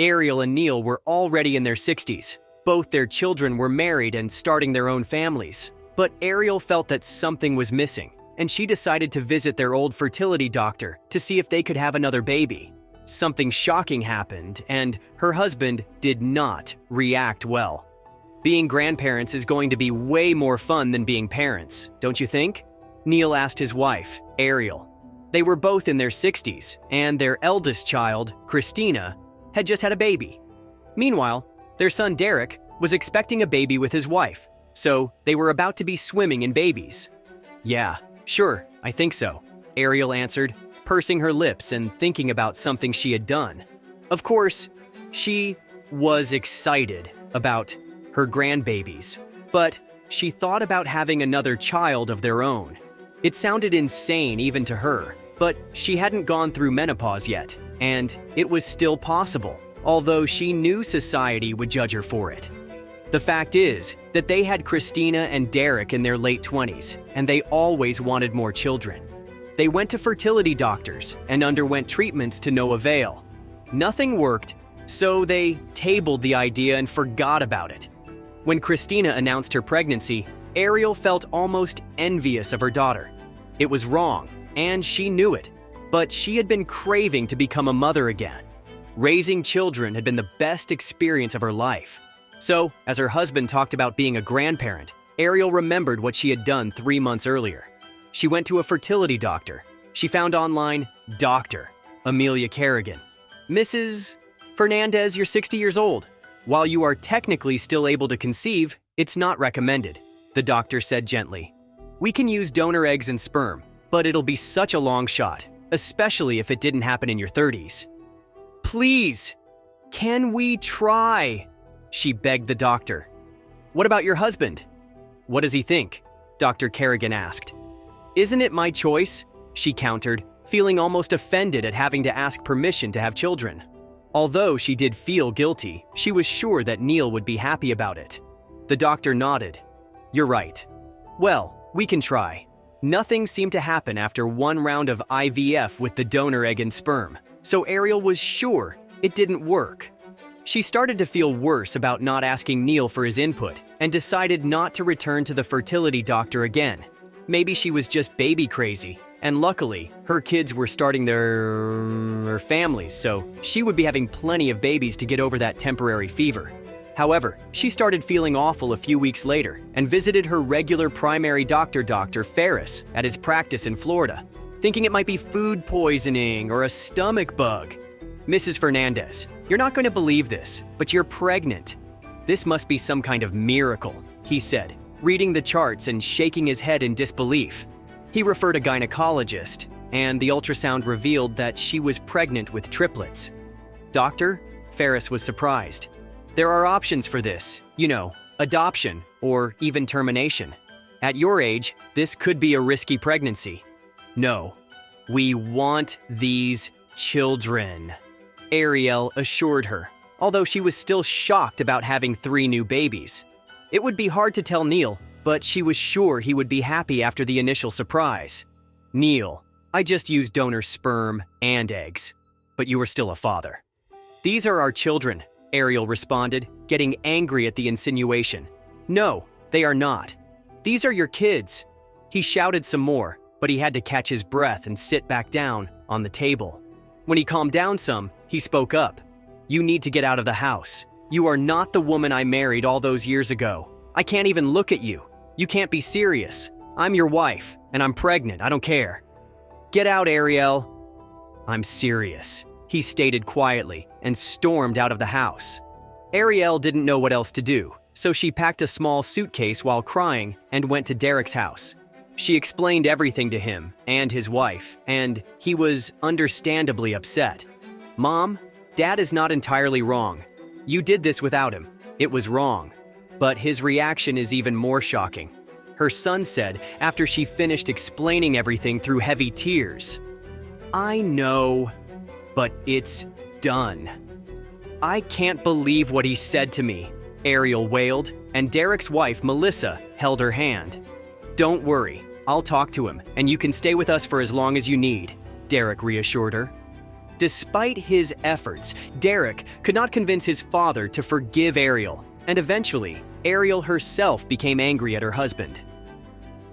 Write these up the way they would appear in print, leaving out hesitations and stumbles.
Ariel and Neil were already in their 60s. Both their children were married and starting their own families. But Ariel felt that something was missing, and she decided to visit their old fertility doctor to see if they could have another baby. Something shocking happened, and her husband did not react well. Being grandparents is going to be way more fun than being parents, don't you think? Neil asked his wife, Ariel. They were both in their 60s, and their eldest child, Christina, had just had a baby. Meanwhile, their son Derek was expecting a baby with his wife, so they were about to be swimming in babies. Yeah, sure, I think so, Ariel answered, pursing her lips and thinking about something she had done. Of course, she was excited about her grandbabies, but she thought about having another child of their own. It sounded insane even to her, but she hadn't gone through menopause yet, and it was still possible, although she knew society would judge her for it. The fact is that they had Christina and Derek in their late 20s, and they always wanted more children. They went to fertility doctors and underwent treatments to no avail. Nothing worked, so they tabled the idea and forgot about it. When Christina announced her pregnancy, Ariel felt almost envious of her daughter. It was wrong, and she knew it, but she had been craving to become a mother again. Raising children had been the best experience of her life. So, as her husband talked about being a grandparent, Ariel remembered what she had done 3 months earlier. She went to a fertility doctor. She found online, Dr. Amelia Kerrigan. Mrs. Fernandez, you're 60 years old. While you are technically still able to conceive, it's not recommended, the doctor said gently. We can use donor eggs and sperm, but it'll be such a long shot, especially if it didn't happen in your 30s. Please, can we try? She begged the doctor. What about your husband? What does he think? Dr. Kerrigan asked. Isn't it my choice? She countered, feeling almost offended at having to ask permission to have children. Although she did feel guilty, she was sure that Neil would be happy about it. The doctor nodded. You're right. Well, we can try. Nothing seemed to happen after one round of IVF with the donor egg and sperm, so Ariel was sure it didn't work. She started to feel worse about not asking Neil for his input and decided not to return to the fertility doctor again. Maybe she was just baby crazy, and luckily, her kids were starting their families, so she would be having plenty of babies to get over that temporary fever. However, she started feeling awful a few weeks later and visited her regular primary doctor, Dr. Ferris, at his practice in Florida, thinking it might be food poisoning or a stomach bug. Mrs. Fernandez, you're not going to believe this, but you're pregnant. This must be some kind of miracle, he said, reading the charts and shaking his head in disbelief. He referred a gynecologist, and the ultrasound revealed that she was pregnant with triplets. Doctor? Ferris was surprised. There are options for this, adoption or even termination. At your age, this could be a risky pregnancy. No, we want these children, Ariel assured her, although she was still shocked about having 3 new babies. It would be hard to tell Neil, but she was sure he would be happy after the initial surprise. Neil, I just used donor sperm and eggs, but you are still a father. These are our children, Ariel responded, getting angry at the insinuation. No, they are not. These are your kids. He shouted some more, but he had to catch his breath and sit back down on the table. When he calmed down some, he spoke up. You need to get out of the house. You are not the woman I married all those years ago. I can't even look at you. You can't be serious. I'm your wife, and I'm pregnant. I don't care. Get out, Ariel. I'm serious, he stated quietly and stormed out of the house. Ariel didn't know what else to do, so she packed a small suitcase while crying and went to Derek's house. She explained everything to him and his wife, and he was understandably upset. Mom, Dad is not entirely wrong. You did this without him. It was wrong. But his reaction is even more shocking. Her son said after she finished explaining everything through heavy tears. I know, but it's done. I can't believe what he said to me, Ariel wailed, and Derek's wife, Melissa, held her hand. Don't worry, I'll talk to him, and you can stay with us for as long as you need, Derek reassured her. Despite his efforts, Derek could not convince his father to forgive Ariel, and eventually, Ariel herself became angry at her husband.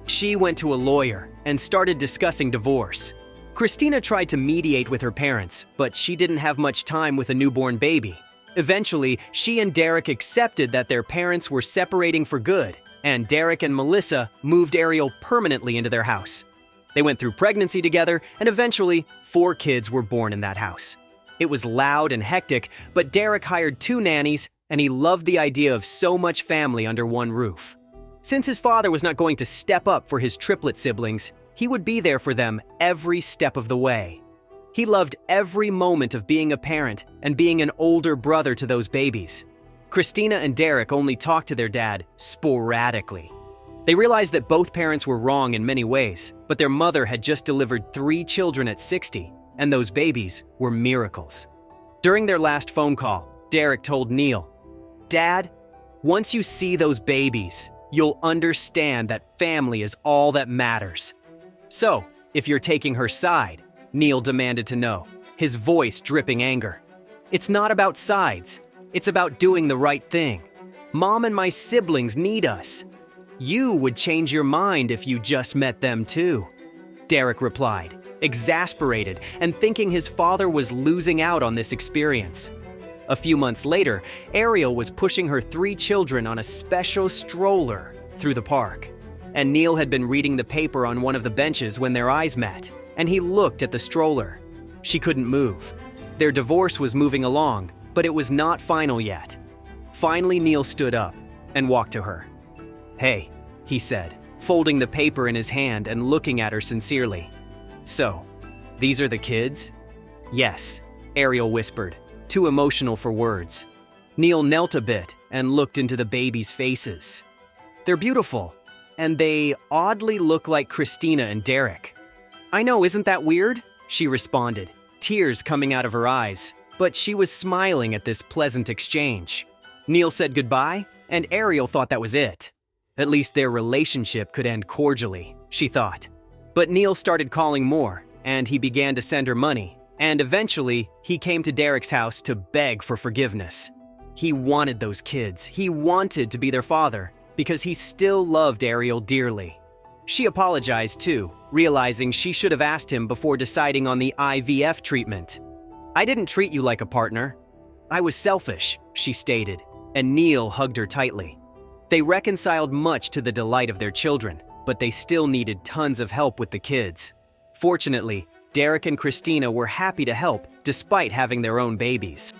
She went to a lawyer and started discussing divorce. Christina tried to mediate with her parents, but she didn't have much time with a newborn baby. Eventually, she and Derek accepted that their parents were separating for good, and Derek and Melissa moved Ariel permanently into their house. They went through pregnancy together, and eventually, 4 kids were born in that house. It was loud and hectic, but Derek hired 2 nannies, and he loved the idea of so much family under one roof. Since his father was not going to step up for his triplet siblings, he would be there for them every step of the way. He loved every moment of being a parent and being an older brother to those babies. Christina and Derek only talked to their dad sporadically. They realized that both parents were wrong in many ways, but their mother had just delivered 3 children at 60, and those babies were miracles. During their last phone call, Derek told Neil, "Dad, once you see those babies, you'll understand that family is all that matters." "So, if you're taking her side," Neil demanded to know, his voice dripping anger. "It's not about sides. It's about doing the right thing. Mom and my siblings need us. You would change your mind if you just met them too," Derek replied, exasperated and thinking his father was losing out on this experience. A few months later, Ariel was pushing her 3 children on a special stroller through the park. And Neil had been reading the paper on one of the benches when their eyes met, and he looked at the stroller. She couldn't move. Their divorce was moving along, but it was not final yet. Finally, Neil stood up and walked to her. "Hey," he said, folding the paper in his hand and looking at her sincerely. "So, these are the kids?" "Yes," Ariel whispered, too emotional for words. Neil knelt a bit and looked into the babies' faces. "They're beautiful, and they oddly look like Christina and Derek." "I know, isn't that weird?" she responded, tears coming out of her eyes, but she was smiling at this pleasant exchange. Neil said goodbye, and Ariel thought that was it. At least their relationship could end cordially, she thought. But Neil started calling more, and he began to send her money, and eventually, he came to Derek's house to beg for forgiveness. He wanted those kids. He wanted to be their father, because he still loved Ariel dearly. She apologized too, realizing she should have asked him before deciding on the IVF treatment. "I didn't treat you like a partner. I was selfish," she stated, and Neil hugged her tightly. They reconciled much to the delight of their children, but they still needed tons of help with the kids. Fortunately, Derek and Christina were happy to help despite having their own babies.